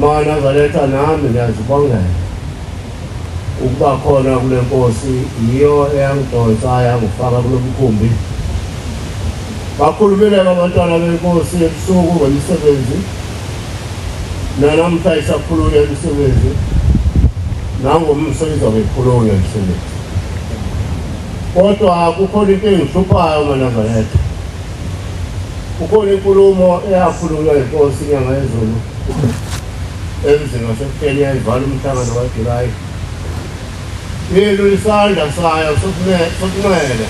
Mana Galeta nami ngiyazibongela ukuba khona kule Nkosi iyo eyangidonsa yangifaka kulo mkhumbi. Bakhulumela abantwana beNkosi ebusuku ngemisebenzi, nanamhla isakhulula imisebenzi, nangomsebenzi wabekhulula imisebenzi. Kodwa kukhona into engihluphayo maNazaretha. Kukhona inkulumo eyakhulunywa yiNkosi inyanga yezulu emzini wasekupheni yayivala umhlangano kaJulayi. Yelo isandla sayo sokunxele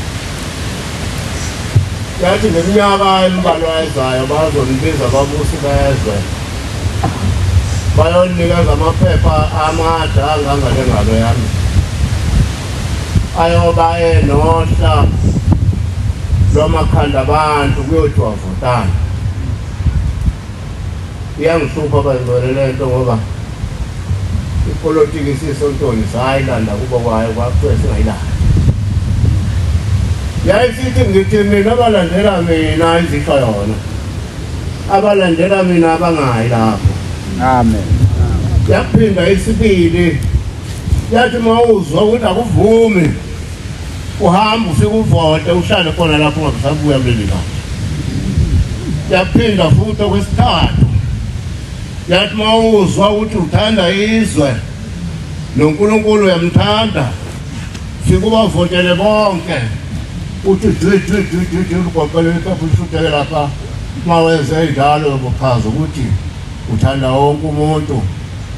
yathi ngeminyaka embalwa ezayo bazonibiza ababusi bezwe, bayonikeza amaphepha amade angangale ngalo yami, ayoba enohla lwamakhanda abantu kuyothiwa votana. Iyangihlupha bayingcwele le nto ngoba ipolitiki isisontoni sayilanda kubo kwayo kwakuthiwe singayilanda. Yayisithi ngithi mina abalandela mina izisho yona, abalandela mina abangayi lapho. Amen. Yaphinda isibili yathi mawuzwa ukuthi akuvumi uhamba ufike uvote uhlale khona lapho ungasabuya kuleli khaya. Yaphinda futhi okwesithathu yathi mawuzwa ukuthi uthanda izwe noNkulunkulu uyamthanda, fika ubavotele bonke uthi ugoqele ikapho ushuteke lapha mawenze njalo ubuchaza ukuthi uthanda wonke umuntu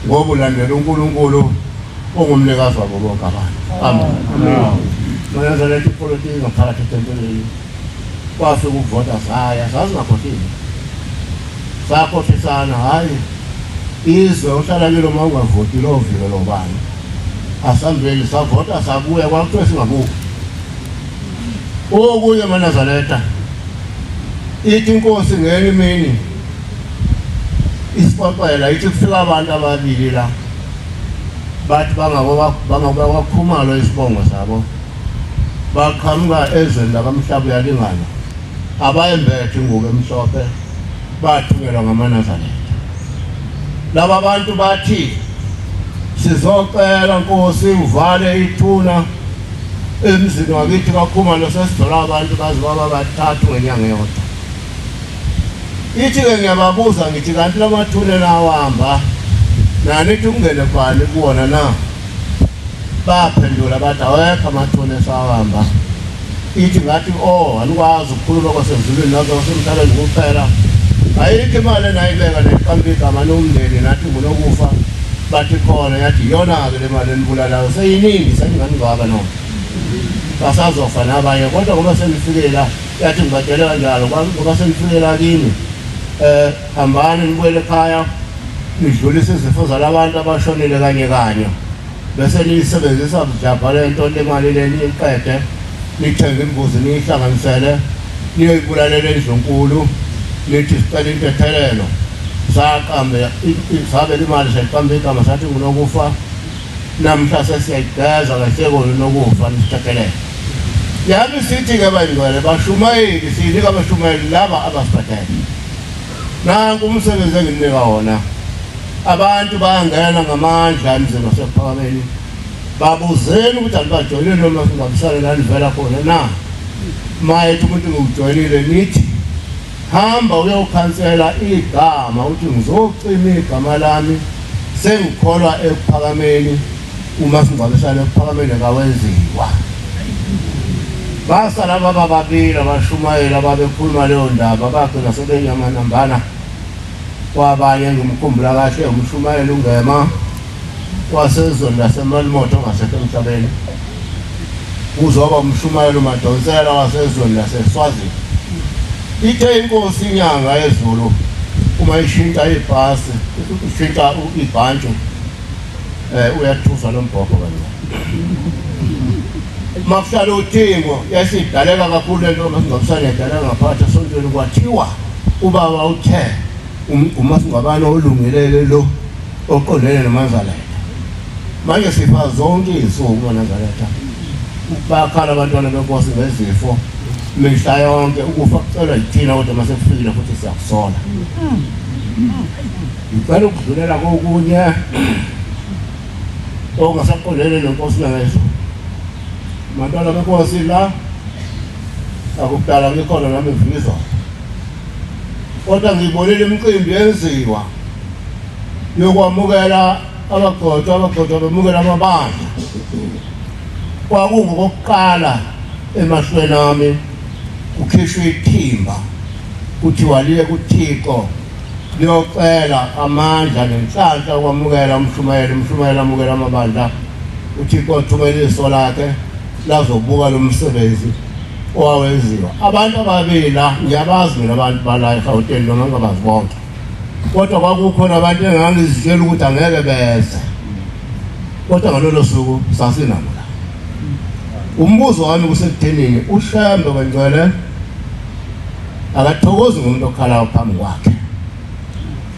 ngoba ulandela uNkulunkulu ongumnikazi wabo bonke abantu. Amen. MaNazaretha ipolitiki ngaphakathi etempelini kwafika ukuvota saya sasingakhohlile, sakhothisana hayi izwe uhlala kilo uma ungavoti lovile lobani. Asambeli savota sabuya kwakuthiwe singabuki. Okuye maNazaretha ithi iNkosi ngenye imini isixoxela ithi kufika abantu ababili la bathi bangabakhumalo isibongo sabo, baqhamuka ezweni lakamhlaba uyalingana, abayembethe ingubo emhlophe, bathunyelwa ngamaNazaretha. Laba bantu bathi sizocela Nkosi uvale ithuna emzini wakithi kaKhumalo sesidola abantu bazi baba bathathu ngenyanga eyodwa. Ithi-ke ngiyababuza ngithi kanti lamathuna elawahamba nanithi ungene bani kuwona na? Baphendula bathi awekho amathuna esawahamba. Ithi ngathi anikwazi ukukhuluma kwasezulwini nazo kwasemhlabeni kuphela. Ayikho imali enayibeka neqambe igama nomndeni nathi ngunokufa bathi khona. Yathi iyona-ke le mali enibulalayo seyiningi sengingangcwaba noma basazofa nabanye, kodwa ngoba senifikela yathi ngibadele kanjalo ngoba senifikela kini hambani nibuyele ekhaya nidlulise izifo zalabantu abashonile kanye kanye, bese niyisebenzisa bujabha le nto le mali leni iqede, nithenge imbuzi niyihlanganisele niyoyibulalela endlunkulu, nithi sicela intethelelo. Saqambe sabe imali sayiqambe igama sathi ngunokufa namhla sesiyayigeza kahleko nokufa nisithathelele yabe sithi-ke bangcwele bashumayeli siyinika abashumayeli laba abasiphathele nanku umsebenzi enginika wona abantu bayangena ngamandla emzini wasephakameni babuzeni ukuthi alibajoyinile noma singabisane nalivela khona na mayethi umuntu ngiwujoyinile nithi hamba uyokhansela igama uthi ngizocima igama lami sengikholwa ekuphakameni uma singabisane ekuphakameni kawenziwa basala baba babili abashumayeli ababekhuluma leyo ndaba bagcina sebenyamanambana kwabanye ngimkhumbula kahle umshumayeli ungema wasezweni laseMalimoto ongasekho emhlabeni uzoba umshumayeli umadonsela wasezweni laseSwazini ithe inkosi inyanga yezulu uma ishintsha ibhasi ishintsha ibhantsho uyathusa lombhobho kancane makuhlala uThimo yasidaleka kakhulu lento masingabisane yadaleka ngaphakathi esontweni kwathiwa ubaba uthe umasingabane olungilele lo oqondene noManzaletha manje sifa zonke izinsuku uManzaletha bakhala abantwana benkosi ngezifo mihla yonke ukufa kucelwa yithina kodwa mase kufikile futhi siyakusola ngicela ukudlulela kokunye ongasaqondene nenkosi ngezo mantwana benkosi la akudala ngikhona nami ngivizwa kodwa ngiyibonile imicimbi yenziwa yokwamukela abagodo bemukela amabandla kwakungokokuqala emahlweni ami kukhishwe ithimba kuthiwa liye kuThixo liyocela amandla nenhlanhla ukwamukela umshumayeli amukela amabandla uThixo uthumele iso lakhe lazobuka lo msebenzi owawenziwa abantu ababila ngiyabazi mina abantu bala eGauteng noma ngabazi bonke kodwa kwakukhona abantu engangizitshela ukuthi angeke beze kodwa ngalolo suku sasinamla umbuzo wami kusekuthenini uShembe Bangcwele akathokozi ngomuntu okhala phambi kwakhe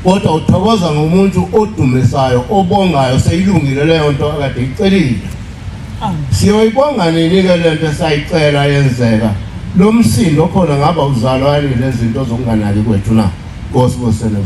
kodwa uthokoza ngomuntu odumisayo obongayo seyilungile leyo nto akade icelile siyoyibonga nini-ke lento esayicela yenzeka lo msindo khona ngaba uzalwane lezinto zokunganaki kwethu na Nkosi bosene.